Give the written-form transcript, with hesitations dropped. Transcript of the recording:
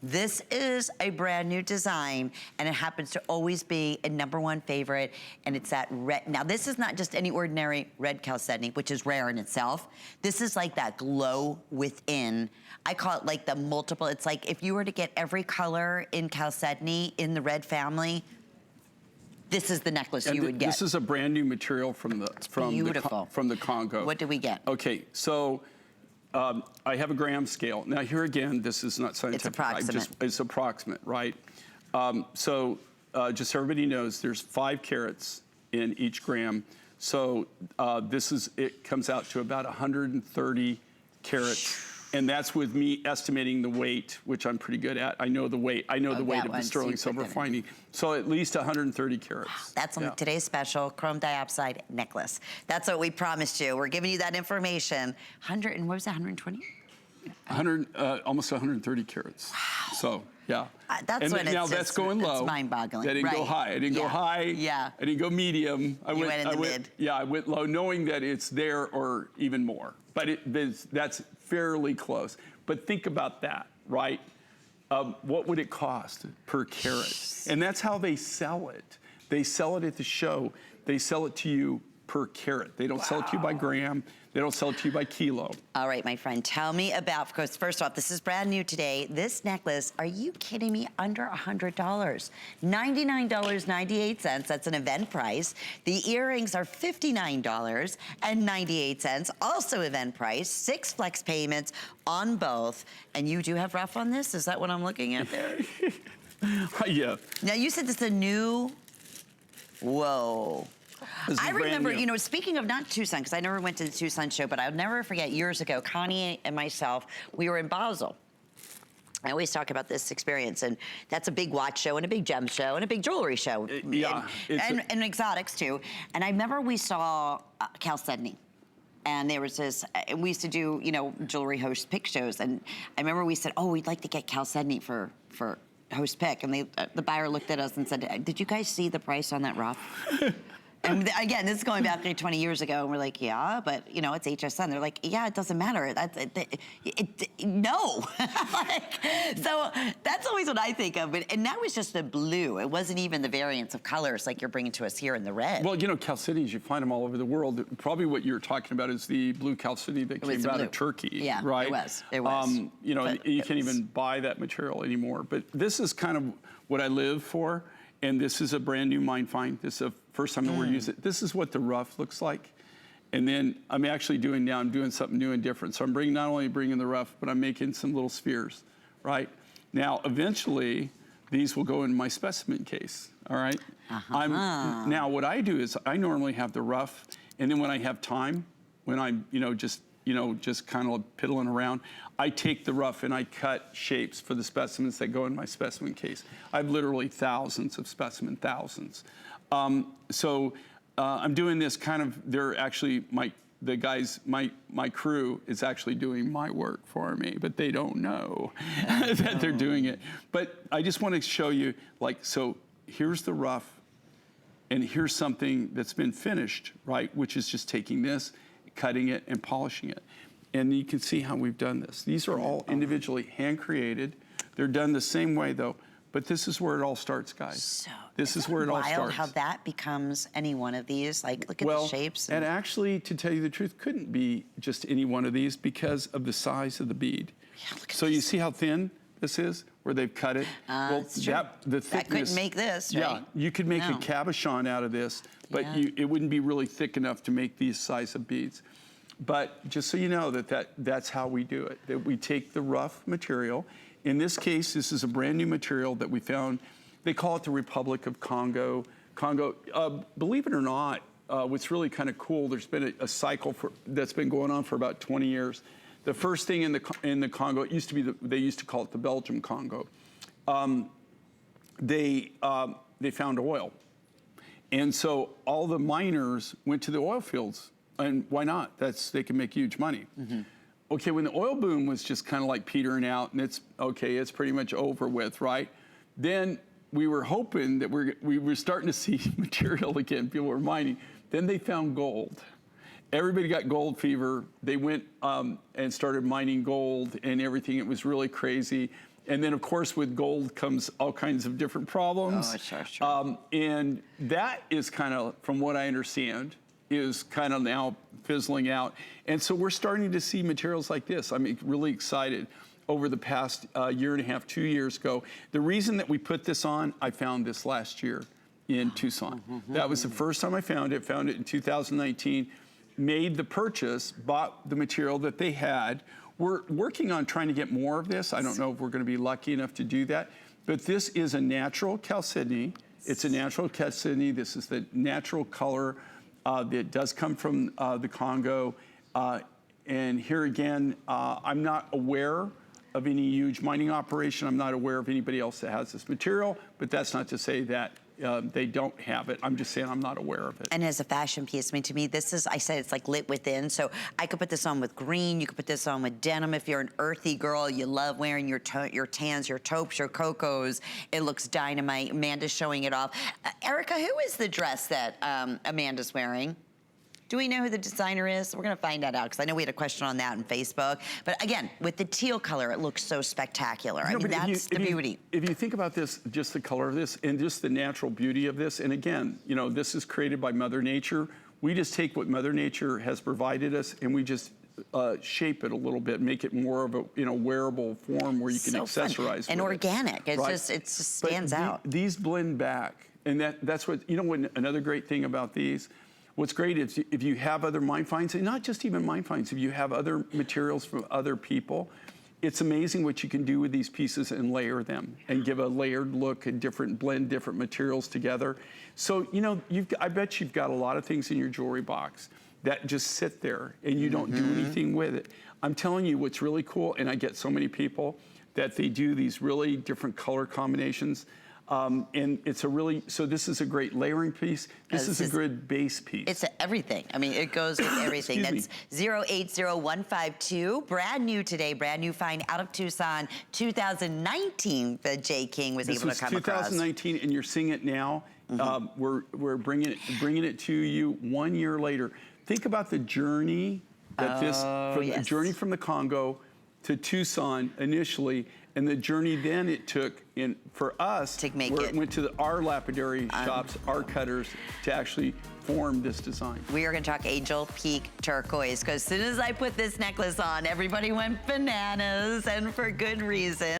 This is a brand new design, and it happens to always be a #1 favorite, and it's that red. Now, this is not just any ordinary red chalcedony, which is rare in itself. This is like that glow within. I call it like the multiple. It's like if you were to get every color in chalcedony in the red family, this is the necklace you would get. This is a brand new material from the Congo. What do we get? Okay, so I have a gram scale. Now here again, this is not scientific. It's approximate. It's approximate, right? Just so everybody knows, there's 5 carats in each gram. So it comes out to about 130 carats. And that's with me estimating the weight, which I'm pretty good at. I know the weight. I know the weight of the sterling silver finding. So at least 130 carats. Wow, that's on today's special chrome diopside necklace. That's what we promised you. We're giving you that information. 100 and what was that? 120? 100, almost 130 carats. Wow. So yeah. That's when now that's going low. It's mind-boggling. I didn't go high. I didn't go high. Yeah. I didn't go medium. I went in the mid. Yeah, I went low, knowing that it's there or even more. But that's fairly close. But think about that, right? What would it cost per carat? And that's how they sell it. They sell it at the show. They sell it to you per carat. They don't sell it to you by gram. They don't sell it to you by kilo. All right, my friend, tell me about, because first off, this is brand new today. This necklace, are you kidding me? Under $100. $99.98, that's an event price. The earrings are $59.98, also event price. 6 flex payments on both. And you do have rough on this? Is that what I'm looking at there? Yeah. Now, you said this is a new, whoa. I remember, you know, speaking of not Tucson, because I never went to the Tucson show, but I'll never forget years ago, Connie and myself, we were in Basel. I always talk about this experience, and that's a big watch show and a big gem show and a big jewelry show. Yeah. And exotics too. And I remember we saw Chalcedony. And there was this, we used to do, you know, jewelry host pick shows. And I remember we said, oh, we'd like to get Chalcedony for host pick. And the buyer looked at us and said, did you guys see the price on that rough? And again, this is going back like 20 years ago, and we're like, yeah, but you know, it's HSN. They're like, yeah, it doesn't matter. No. So that's always what I think of. And that was just the blue. It wasn't even the variants of colors like you're bringing to us here in the red. Well, you know, chalcedonies, you find them all over the world. Probably what you're talking about is the blue chalcedony that came out of Turkey, yeah, right? It was. You know, you can't even buy that material anymore. But this is kind of what I live for. And this is a brand new mine find. This is the first time that we're using it. This is what the rough looks like. And then I'm actually doing something new and different. So I'm not only bringing the rough, but I'm making some little spheres, right? Now, eventually, these will go in my specimen case, all right? Now, what I do is I normally have the rough, and then when I have time, when I'm, just kind of piddling around, I take the rough and I cut shapes for the specimens that go in my specimen case. I have literally thousands of specimen, thousands. So I'm doing this kind of, they're actually, my crew is actually doing my work for me, but they don't know that they're doing it. But I just want to show you, like, so here's the rough, and here's something that's been finished, right? Which is just taking this, cutting it, and polishing it. And you can see how we've done this. These are all individually hand-created. They're done the same way, though. But this is where it all starts, guys. So this is where it all starts. Wild how that becomes any one of these. Like, look at the shapes. And actually, to tell you the truth, couldn't be just any one of these because of the size of the bead. Yeah, look at so you see how thin this is, where they've cut it? Well, the thickness. I couldn't make this, right? Yeah, you could make a cabochon out of this, but it wouldn't be really thick enough to make these size of beads. But just so you know that's how we do it, that we take the rough material. In this case, this is a brand new material that we found. They call it the Republic of Congo. Believe it or not, what's really kind of cool, there's been a cycle that's been going on for about 20 years. The first thing in the Congo, it used to be, they used to call it the Belgium Congo. They found oil. And so all the miners went to the oil fields. And why not? They can make huge money. Okay, when the oil boom was just kind of like petering out and it's pretty much over with, right? Then we were hoping that we were starting to see material again. People were mining. Then they found gold. Everybody got gold fever. They went and started mining gold and everything. It was really crazy. And then, of course, with gold comes all kinds of different problems. Oh, sure. And that is kind of, from what I understand, is kind of now fizzling out. And so we're starting to see materials like this. I'm really excited. Over the past year and a half, 2 years ago, the reason that we put this on, I found this last year in Tucson. That was the first time I found it in 2019, made the purchase, bought the material that they had. We're working on trying to get more of this. I don't know if we're going to be lucky enough to do that, but this is a natural Chalcedony. It's a natural Chalcedony. This is the natural color that does come from the Congo. And here again, I'm not aware of any huge mining operation. I'm not aware of anybody else that has this material, but that's not to say that they don't have it. I'm just saying I'm not aware of it. And as a fashion piece, I mean, to me, this is, I said it's like lit within, so I could put this on with green, you could put this on with denim. If you're an earthy girl, you love wearing your tans, your taupes, your cocos, it looks dynamite. Amanda's showing it off. Erica, who is the dress that Amanda's wearing? Do we know who the designer is? We're gonna find that out, because I know we had a question on that on Facebook. But again, with the teal color, it looks so spectacular. I mean, that's the beauty. If you think about this, just the color of this, and just the natural beauty of this, and again, you know, this is created by Mother Nature. We just take what Mother Nature has provided us, and we just shape it a little bit, make it more of a wearable form where you can accessorize and organic. It's right? It just stands out. These blend back, and that's what, you know, what another great thing about these. What's great is if you have other mine finds, and not just even mine finds, if you have other materials from other people, it's amazing what you can do with these pieces and layer them and give a layered look and blend different materials together. So, you know, I bet you've got a lot of things in your jewelry box that just sit there and you don't do anything with it. I'm telling you what's really cool, and I get so many people that they do these really different color combinations. And it's so this is a great layering piece. This is a good base piece. It's everything. I mean, it goes with everything. That's 080152. Brand new today, brand new find out of Tucson, 2019. The J. King was able to come across. 2019, and you're seeing it now. We're bringing it to you 1 year later. Think about the journey that the journey from the Congo to Tucson initially, and the journey then it took for us to make it went to our lapidary shops, our cutters, to actually form this design. We are going to talk Angel Peak Turquoise, because as soon as I put this necklace on, everybody went bananas, and for good reason.